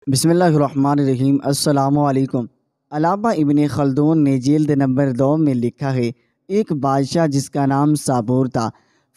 بسم اللہ الرحمن الرحیم۔ السلام علیکم۔ علامہ ابن خلدون نے جلد نمبر 2 میں لکھا ہے، ایک بادشاہ جس کا نام ساپور تھا،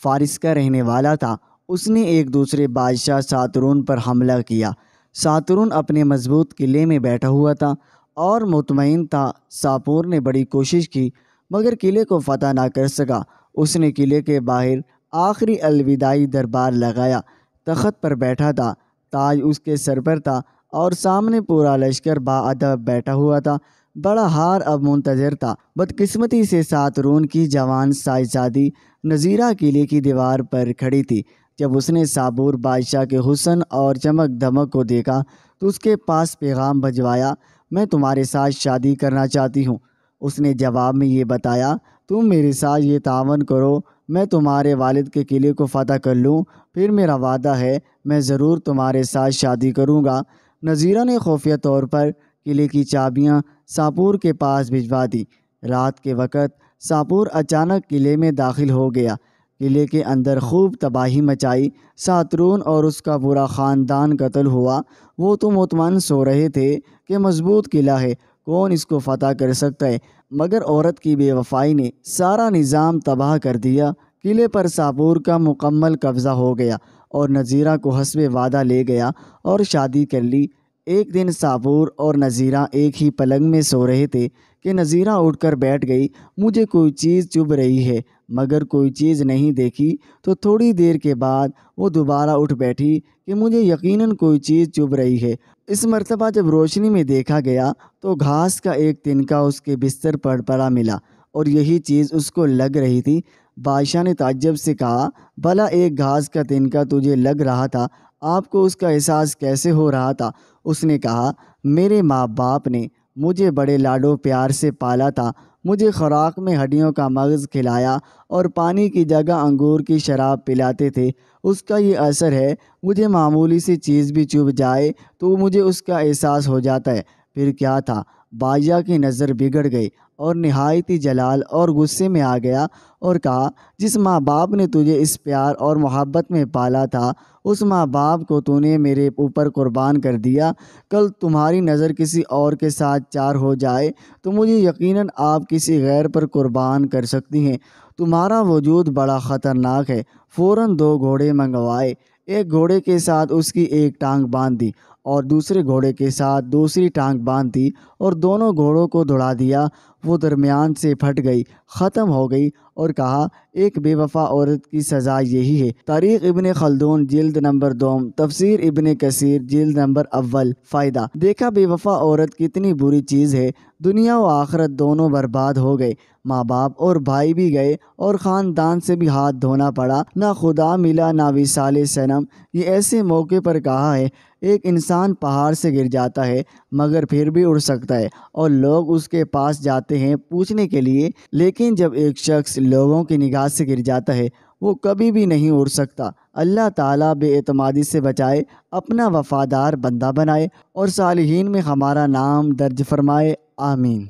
فارس کا رہنے والا تھا، اس نے ایک دوسرے بادشاہ ساترون پر حملہ کیا۔ ساترون اپنے مضبوط قلعے میں بیٹھا ہوا تھا اور مطمئن تھا۔ ساپور نے بڑی کوشش کی مگر قلعے کو فتح نہ کر سکا۔ اس نے قلعے کے باہر آخری الوداعی دربار لگایا۔ تخت پر بیٹھا تھا، تاج اس کے سر پر تھا اور سامنے پورا لشکر باادب بیٹھا ہوا تھا۔ بڑا ہار اب منتظر تھا۔ بدقسمتی سے ساترون کی جوان صاحبزادی نذیرہ قلعے کی دیوار پر کھڑی تھی۔ جب اس نے ساپور بادشاہ کے حسن اور چمک دمک کو دیکھا تو اس کے پاس پیغام بھجوایا، میں تمہارے ساتھ شادی کرنا چاہتی ہوں۔ اس نے جواب میں یہ بتایا، تم میرے ساتھ یہ تعاون کرو، میں تمہارے والد کے قلعے کو فتح کر لوں، پھر میرا وعدہ ہے میں ضرور تمہارے ساتھ شادی کروں گا۔ نذیرہ نے خفیہ طور پر قلعے کی چابیاں ساپور کے پاس بھجوا دی۔ رات کے وقت ساپور اچانک قلعے میں داخل ہو گیا۔ قلعے کے اندر خوب تباہی مچائی۔ ساترون اور اس کا پورا خاندان قتل ہوا۔ وہ تو مطمئن سو رہے تھے کہ مضبوط قلعہ ہے، کون اس کو فتح کر سکتا ہے، مگر عورت کی بے وفائی نے سارا نظام تباہ کر دیا۔ قلعے پر ساپور کا مکمل قبضہ ہو گیا اور نذیرہ کو حسب وعدہ لے گیا اور شادی کر لی۔ ایک دن ساپور اور نذیرہ ایک ہی پلنگ میں سو رہے تھے کہ نذیرہ اٹھ کر بیٹھ گئی، مجھے کوئی چیز چبھ رہی ہے مگر کوئی چیز نہیں دیکھی۔ تو تھوڑی دیر کے بعد وہ دوبارہ اٹھ بیٹھی کہ مجھے یقیناً کوئی چیز چبھ رہی ہے۔ اس مرتبہ جب روشنی میں دیکھا گیا تو گھاس کا ایک تنکا اس کے بستر پر پڑا ملا اور یہی چیز اس کو لگ رہی تھی۔ بادشاہ نے تعجب سے کہا، بھلا ایک گھاس کا تنکا تجھے لگ رہا تھا، آپ کو اس کا احساس کیسے ہو رہا تھا؟ اس نے کہا، میرے ماں باپ نے مجھے بڑے لاڈو پیار سے پالا تھا، مجھے خوراک میں ہڈیوں کا مغز کھلایا اور پانی کی جگہ انگور کی شراب پلاتے تھے۔ اس کا یہ اثر ہے، مجھے معمولی سی چیز بھی چبھ جائے تو مجھے اس کا احساس ہو جاتا ہے۔ پھر کیا تھا؟ بادشاہ کی نظر بگڑ گئی اور نہایت جلال اور غصے میں آ گیا اور کہا، جس ماں باپ نے تجھے اس پیار اور محبت میں پالا تھا، اس ماں باپ کو تو نے میرے اوپر قربان کر دیا۔ کل تمہاری نظر کسی اور کے ساتھ چار ہو جائے تو مجھے یقیناً آپ کسی غیر پر قربان کر سکتی ہیں۔ تمہارا وجود بڑا خطرناک ہے۔ فوراً 2 گھوڑے منگوائے، ایک گھوڑے کے ساتھ اس کی ایک ٹانگ باندھ دی اور دوسرے گھوڑے کے ساتھ دوسری ٹانگ باندھ دی اور دونوں گھوڑوں کو دوڑا دیا۔ وہ درمیان سے پھٹ گئی، ختم ہو گئی اور کہا، ایک بے وفا عورت کی سزا یہی ہے۔ تاریخ ابن خلدون جلد نمبر 2، تفسیر ابن کثیر جلد نمبر 1۔ فائدہ، دیکھا بے وفا عورت کتنی بری چیز ہے، دنیا و آخرت دونوں برباد ہو گئے، ماں باپ اور بھائی بھی گئے اور خاندان سے بھی ہاتھ دھونا پڑا، نہ خدا ملا نہ وصال صنم۔ یہ ایسے موقع پر کہا ہے، ایک انسان پہاڑ سے گر جاتا ہے مگر پھر بھی اڑ سکتا ہے اور لوگ اس کے پاس جاتے ہیں پوچھنے کے لیے، لیکن جب ایک شخص لوگوں کی نگاہ سے گر جاتا ہے وہ کبھی بھی نہیں اڑ سکتا۔ اللہ تعالیٰ بے اعتمادی سے بچائے، اپنا وفادار بندہ بنائے اور صالحین میں ہمارا نام درج فرمائے، آمین۔